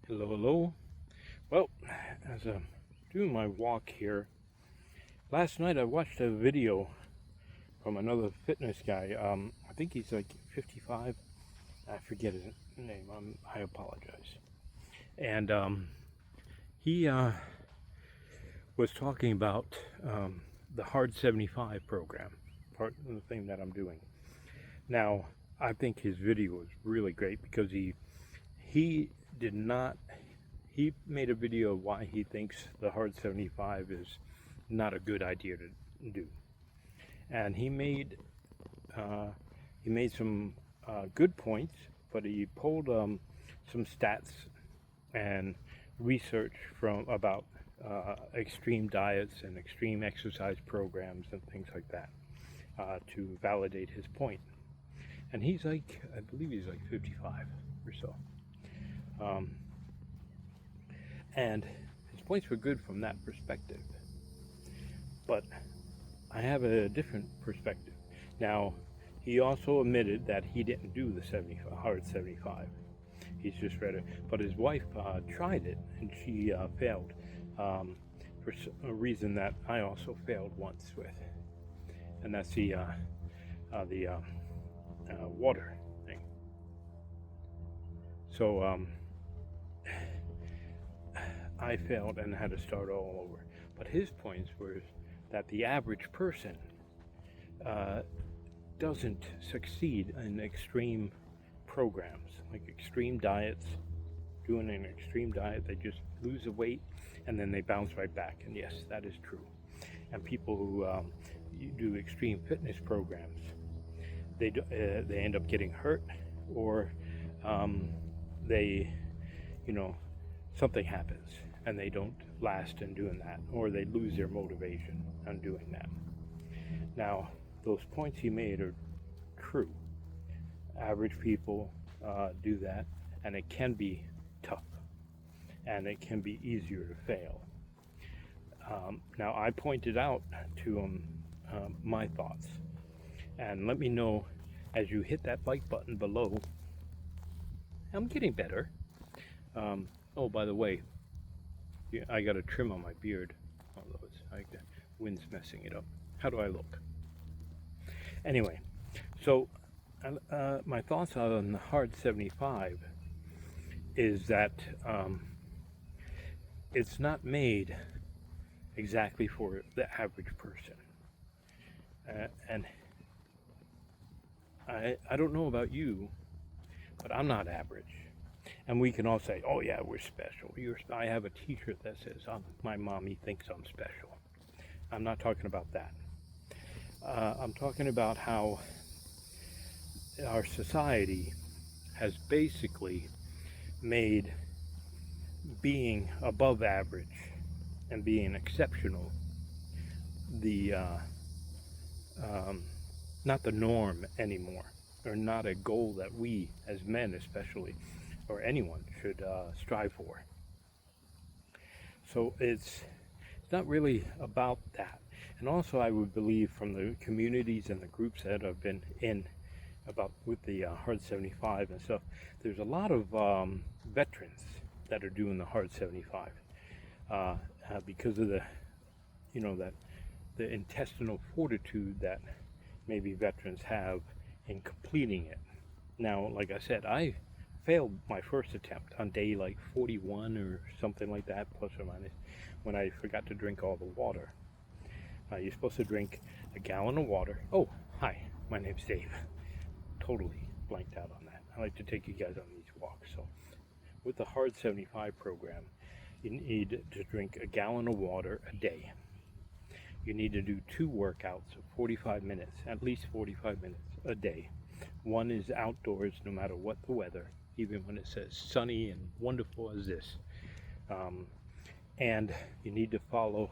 Hello, hello. Well, as I'm doing my walk here, last night I watched a video from another fitness guy. I think he's like 55. I forget his name. I apologize. And he was talking about the Hard 75 program, part of the thing that I'm doing. Now, I think his video was really great because he did not he made a video of why he thinks the Hard 75 is not a good idea to do, and he made some good points, but he pulled some stats and research from about extreme diets and extreme exercise programs and things like that to validate his point. And he's like, I believe he's like 55 or so. Um, and his points were good from that perspective. But I have a different perspective. Now, he also admitted that he didn't do the hard 75. He's just read it. But his wife tried it, and she failed for a reason that I also failed once with. And that's the water thing. So I failed and had to start all over. But his points were that the average person doesn't succeed in extreme programs, like extreme diets. Doing an extreme diet, they just lose the weight and then they bounce right back. And yes, that is true. And people who do extreme fitness programs, they end up getting hurt, or they, something happens and they don't last in doing that, or they lose their motivation on doing that. Now, those points he made are true. Average people do that, and it can be tough, and it can be easier to fail. Now, I pointed out to him my thoughts, and let me know as you hit that like button below. I'm getting better. Oh, by the way, I got a trim on my beard. Although the wind's messing it up. How do I look? Anyway, so my thoughts on the Hard 75 is that it's not made exactly for the average person. And I don't know about you, but I'm not average. And we can all say, oh yeah, we're special. I have a t-shirt that says, my mommy thinks I'm special. I'm not talking about that. I'm talking about how our society has basically made being above average and being exceptional the not the norm anymore, or not a goal that we as men especially, or anyone, should strive for. So it's not really about that. And also, I would believe from the communities and the groups that I've been in about with the Hard 75 and stuff, there's a lot of veterans that are doing the Hard 75 because of the intestinal fortitude that maybe veterans have in completing it. Now, like I said, I failed my first attempt on day like 41 or something like that, plus or minus, when I forgot to drink all the water. You're supposed to drink a gallon of water. Oh, hi, my name's Dave. Totally blanked out on that. I like to take you guys on these walks. So with the Hard 75 program, you need to drink a gallon of water a day. You need to do 2 workouts of 45 minutes, at least 45 minutes a day. One is outdoors, no matter what the weather, even when it says sunny and wonderful as this. And you need to follow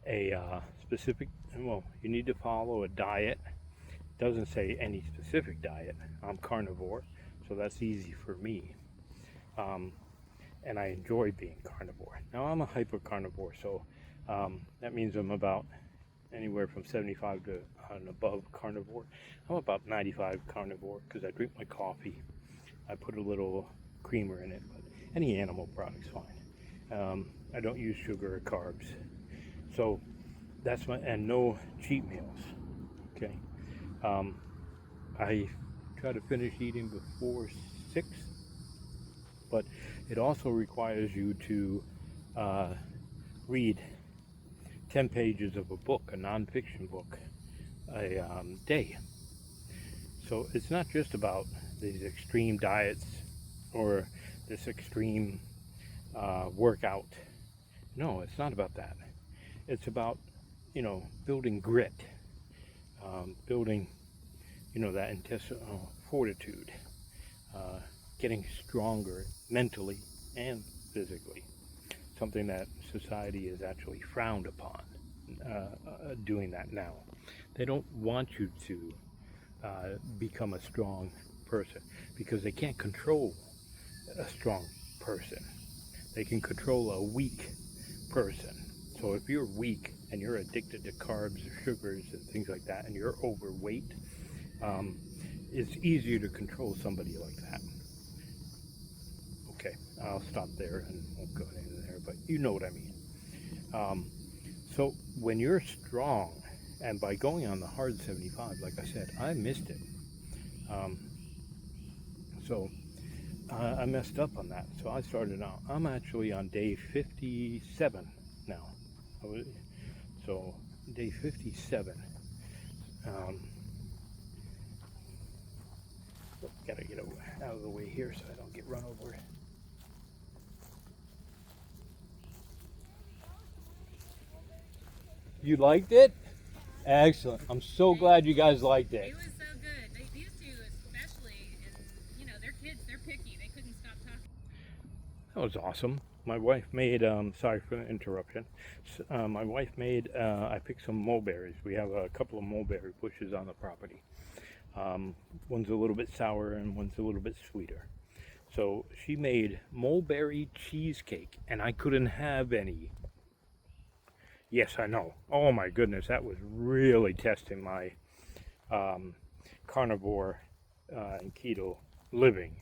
a you need to follow a diet. It doesn't say any specific diet. I'm carnivore, so that's easy for me. And I enjoy being carnivore. Now, I'm a hyper-carnivore, so that means I'm about anywhere from 75 to and above carnivore. I'm about 95 carnivore because I drink my coffee. I put a little creamer in it, but Any animal product's fine. I don't use sugar or carbs. So that's and no cheat meals. Okay. I try to finish eating before 6, but it also requires you to read 10 pages of a book, a nonfiction book, a day. So it's not just about these extreme diets or this extreme workout. No, it's not about that. It's about, building grit, building, that intestinal fortitude, getting stronger mentally and physically. Something that society is actually frowned upon, doing that now. They don't want you to become a strong person because they can't control a strong person. They can control a weak person. So if you're weak and you're addicted to carbs or sugars and things like that and you're overweight, it's easier to control somebody like that. Okay, I'll stop there and won't go into there, but you know what I mean. So when you're strong, and by going on the hard 75, like I said, I missed it. So I messed up on that. So I started out. I'm actually on day 57 now. So day 57. Gotta get out of the way here so I don't get run over. You liked it? Excellent. I'm so glad you guys liked it. It was so good. These two especially, and their kids, they're picky. They couldn't stop talking. That was awesome. My wife made, sorry for the interruption. My wife made, I picked some mulberries. We have a couple of mulberry bushes on the property. One's a little bit sour and one's a little bit sweeter. So she made mulberry cheesecake, and I couldn't have any. Yes, I know. Oh my goodness, that was really testing my carnivore and keto living.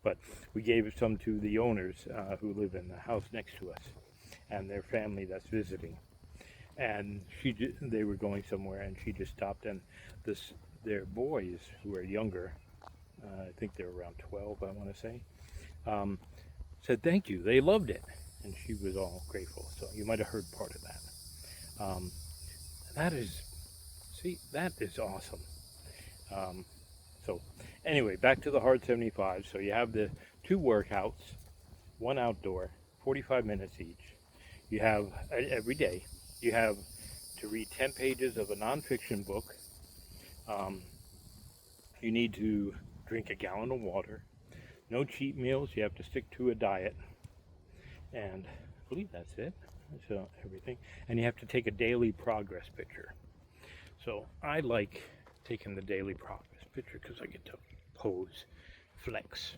But we gave some to the owners who live in the house next to us and their family that's visiting. And they were going somewhere, and she just stopped, and their boys who are younger, I think they're around 12, I want to say, said thank you. They loved it, and she was all grateful. So you might have heard part of that. That is awesome. So anyway, back to the hard 75. So you have the 2 workouts, 1 outdoor, 45 minutes each. You have every day. You have to read 10 pages of a nonfiction book. You need to drink a gallon of water. No cheat meals. You have to stick to a diet. And I believe that's it. So everything. And you have to take a daily progress picture. So I like taking the daily progress picture because I get to pose, flex.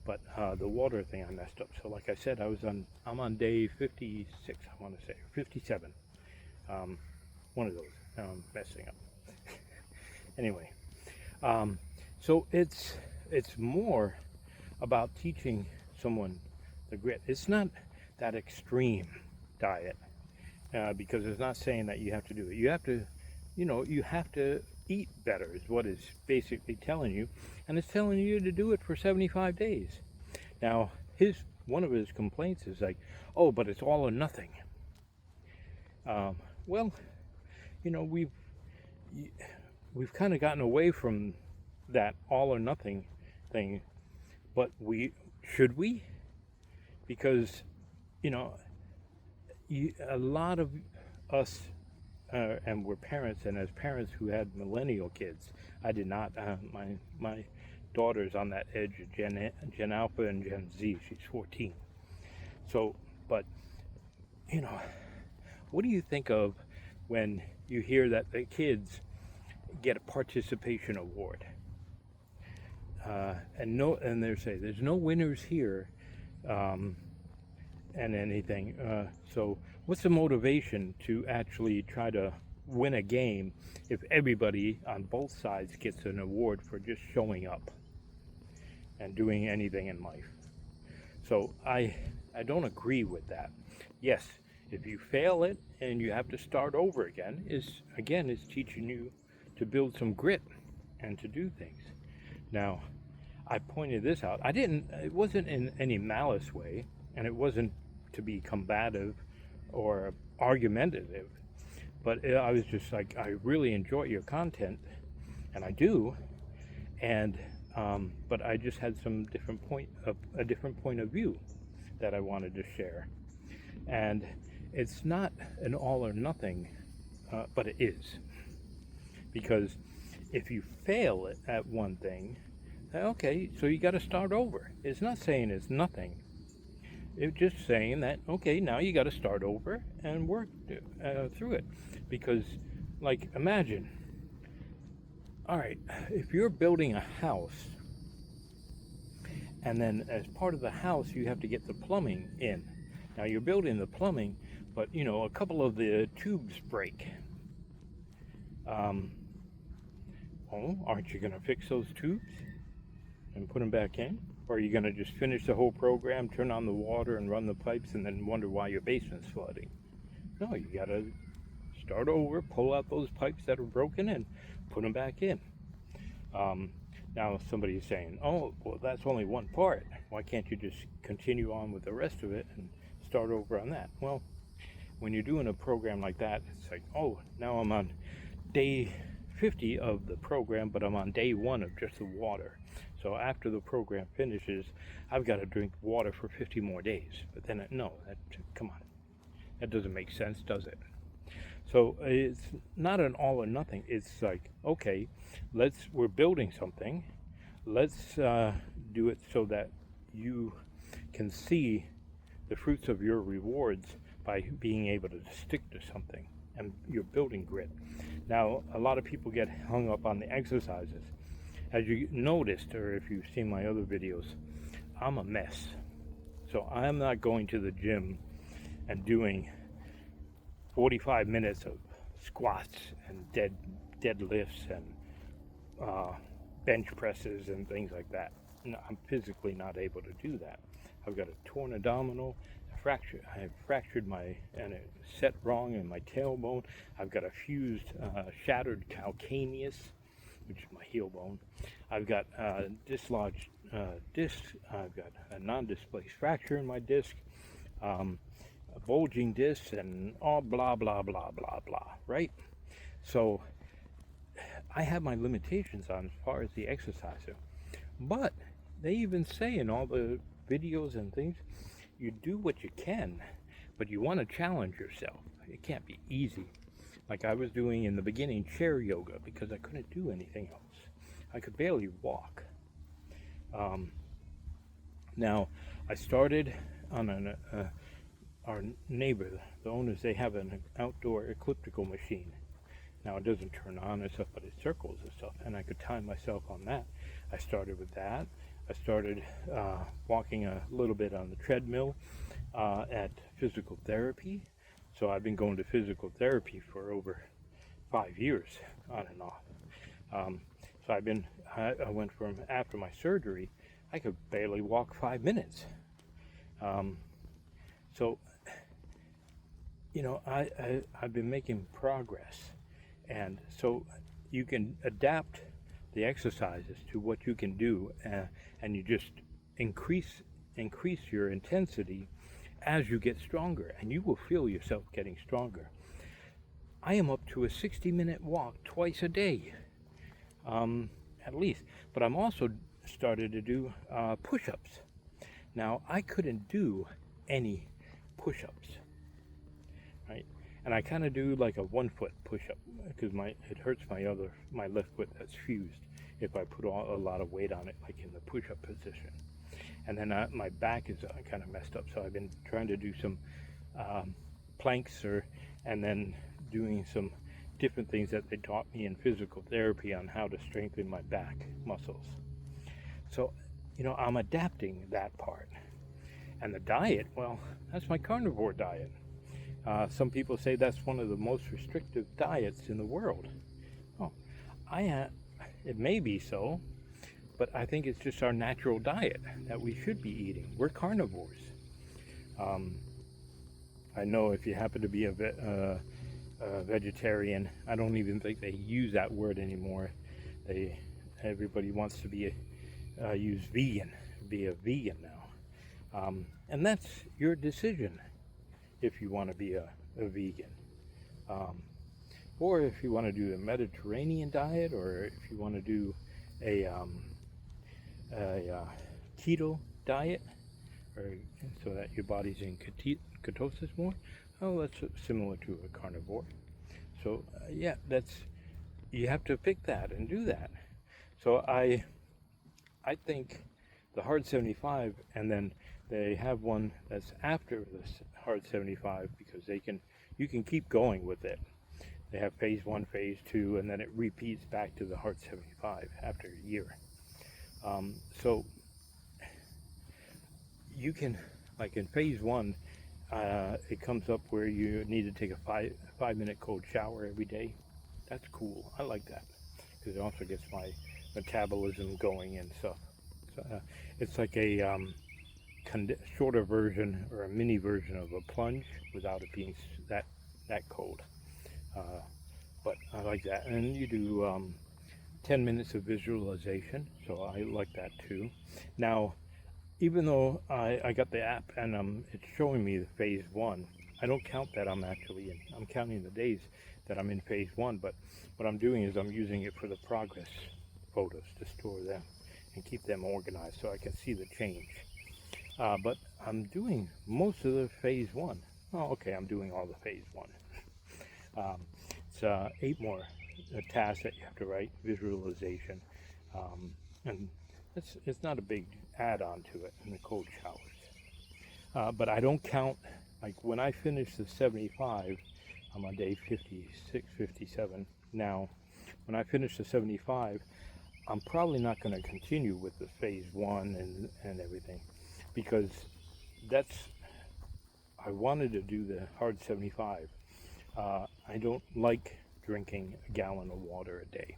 But the water thing I messed up. So like I said, I'm on day 56, I want to say, or 57. One of those. Messing up. Anyway, so it's more about teaching someone the grit. It's not that extreme diet because it's not saying that you have to do it. You have to, you have to eat better is what it's basically telling you, and it's telling you to do it for 75 days. Now, one of his complaints is like, oh, but it's all or nothing. Well, we've kind of gotten away from that all or nothing thing, but should we? Because a lot of us and we're parents, and as parents who had millennial kids, I did not. My daughter's on that edge of Gen Alpha and Gen Z. She's 14. So, but what do you think of when you hear that the kids get a participation award? And they say there's no winners here, and anything. So what's the motivation to actually try to win a game if everybody on both sides gets an award for just showing up? and doing anything in life. So I don't agree with that. Yes, if you fail it and you have to start over again, is teaching you to build some grit and to do things. Now, I pointed this out. It wasn't in any malice way, and it wasn't to be combative or argumentative, but I was just like, I really enjoy your content, and I do, and but I just had a different point of view that I wanted to share. And it's not an all or nothing, but it is. Because if you fail at one thing, okay, so you got to start over. It's not saying it's nothing. It's just saying that, okay, now you got to start over and work through it. Because, like, imagine, all right, if you're building a house, and then as part of the house, you have to get the plumbing in. Now you're building the plumbing, but a couple of the tubes break. Aren't you going to fix those tubes and put them back in? Or are you going to just finish the whole program, turn on the water and run the pipes, and then wonder why your basement's flooding? No, you got to start over, pull out those pipes that are broken and put them back in. Now somebody's saying, oh, well, that's only one part. Why can't you just continue on with the rest of it and start over on that? Well, when you're doing a program like that, it's like, oh, now I'm on day 50 of the program, but I'm on day 1 of just the water. So after the program finishes, I've got to drink water for 50 more days. But then, come on. That doesn't make sense, does it? So it's not an all or nothing. It's like, okay, we're building something. Let's do it so that you can see the fruits of your rewards by being able to stick to something, and you're building grit. Now, a lot of people get hung up on the exercises. As you noticed, or if you've seen my other videos, I'm a mess. So I'm not going to the gym and doing 45 minutes of squats and deadlifts and bench presses and things like that. No, I'm physically not able to do that. I've got a torn abdominal, I have fractured and it set wrong in my tailbone. I've got a shattered calcaneus, which is my heel bone. I've got dislodged disc. I've got a non-displaced fracture in my disc. Bulging discs and all blah blah blah blah blah, right? So I have my limitations on as far as the exerciser, but they even say in all the videos and things, you do what you can, but you want to challenge yourself. It can't be easy. Like I was doing in the beginning, chair yoga, because I couldn't do anything else. I could barely walk. Now I started on our neighbor, the owners, they have an outdoor elliptical machine. Now it doesn't turn on and stuff, but it circles and stuff, and I could time myself on that. I started with that. I started walking a little bit on the treadmill at physical therapy. So I've been going to physical therapy for over 5 years, on and off. So I went from, after my surgery, I could barely walk 5 minutes. So, I've been making progress. And so you can adapt the exercises to what you can do, and you just increase your intensity as you get stronger, and you will feel yourself getting stronger. I am up to a 60-minute walk twice a day, at least. But I'm also started to do push-ups. Now, I couldn't do any push-ups, right? And I kind of do like a 1-foot push-up because it hurts my left foot that's fused if I put a lot of weight on it, like in the push-up position. And then my back is kind of messed up, so I've been trying to do some planks, and then doing some different things that they taught me in physical therapy on how to strengthen my back muscles. So, I'm adapting that part. And the diet, well, that's my carnivore diet. Some people say that's one of the most restrictive diets in the world. Oh, it may be so, but I think it's just our natural diet that we should be eating. We're carnivores. I know if you happen to be a vegetarian, I don't even think they use that word anymore. Everybody wants to use vegan, be a vegan now, and that's your decision if you want to be a vegan, or if you want to do a Mediterranean diet, or if you want to do a keto diet, or so that your body's in ketosis more. Oh, that's similar to a carnivore. So yeah, you have to pick that and do that. So I think the Hard 75, and then they have one that's after this Hard 75, because you can keep going with it. They have phase 1, phase 2, and then it repeats back to the Hard 75 after a year. So you can, like in phase 1, it comes up where you need to take a 5-minute cold shower every day. That's cool. I like that because it also gets my metabolism going and stuff. So, it's like a shorter version or a mini version of a plunge without it being that cold. But I like that. And you do 10 minutes of visualization, so I like that too. Now, even though I got the app and it's showing me the phase 1, I don't count that I'm counting the days that I'm in phase 1, but what I'm doing is I'm using it for the progress photos to store them and keep them organized so I can see the change. But I'm doing most of the phase 1. Oh, okay, I'm doing all the phase 1. It's 8 more tasks that you have to write, visualization, and it's not a big add-on to it in the cold showers. But I don't count, like when I finish the 75, I'm on day 56, 57 now. When I finish the 75, I'm probably not going to continue with the phase 1 and everything, because I wanted to do the Hard 75. I don't like drinking a gallon of water a day.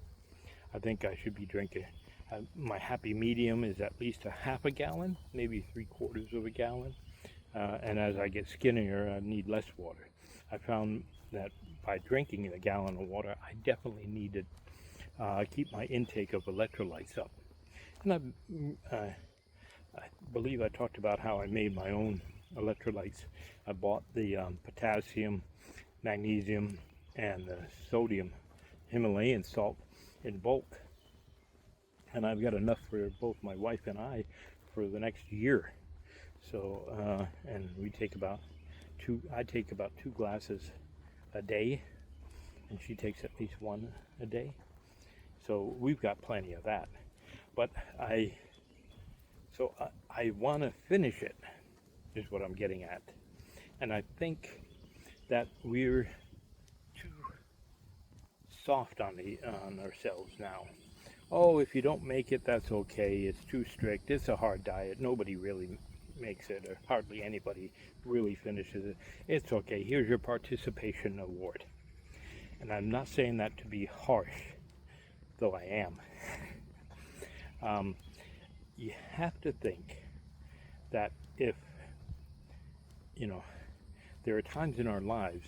I think I should be drinking, my happy medium is at least a half a gallon, maybe 3/4 of a gallon. And as I get skinnier, I need less water. I found that by drinking a gallon of water, I definitely need to keep my intake of electrolytes up. And I believe I talked about how I made my own electrolytes. I bought the potassium, magnesium, and the sodium Himalayan salt in bulk, and I've got enough for both my wife and I for the next year. So and we take about I take about 2 glasses a day, and she takes at least 1 a day, so we've got plenty of that. But I want to finish it, is what I'm getting at. And I think that we're too soft on ourselves now. Oh, if you don't make it, that's okay. It's too strict. It's a hard diet. Nobody really makes it, or hardly anybody really finishes it. It's okay. Here's your participation award. And I'm not saying that to be harsh, though I am. You have to think that if, there are times in our lives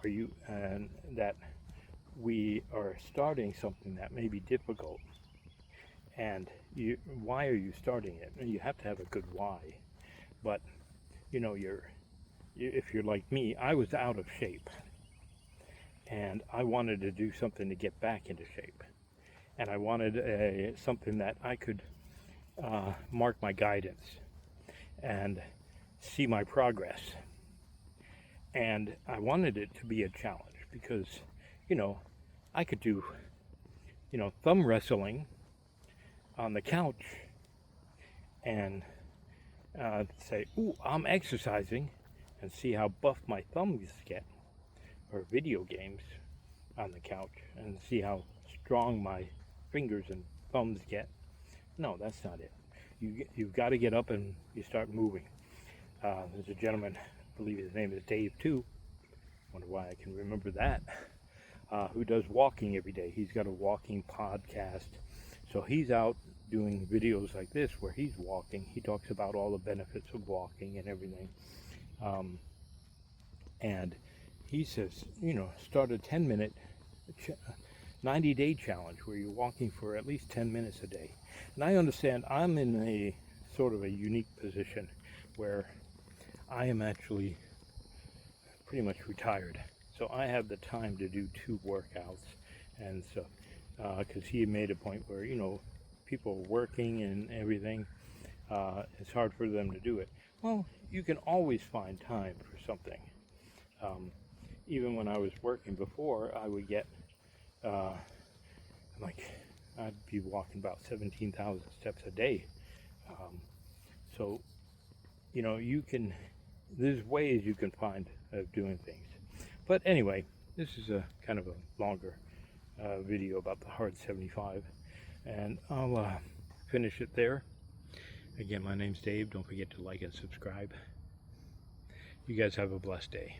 that we are starting something that may be difficult, and why are you starting it? And you have to have a good why. But if you're like me, I was out of shape, and I wanted to do something to get back into shape, and I wanted something that I could mark my guidance and see my progress. And I wanted it to be a challenge because, I could do, thumb wrestling on the couch and say, ooh, I'm exercising, and see how buff my thumbs get, or video games on the couch and see how strong my fingers and thumbs get. No, that's not it. You've got to get up and you start moving. There's a gentleman, I believe his name is Dave too, wonder why I can remember that, who does walking every day. He's got a walking podcast, so he's out doing videos like this where he's walking. He talks about all the benefits of walking and everything. And he says, you know, start a 10-minute 90-day challenge where you're walking for at least 10 minutes a day. And I understand I'm in a sort of a unique position where I am actually pretty much retired. So I have the time to do 2 workouts and stuff. Because he made a point where, you know, people working and everything, it's hard for them to do it. Well, you can always find time for something. Even when I was working before, I would get, I'd be walking about 17,000 steps a day. So, you know, there's ways you can find of doing things. But anyway, this is a kind of a longer video about the Hard 75, and I'll finish it there. Again, my name's Dave. Don't forget to like and subscribe. You guys have a blessed day.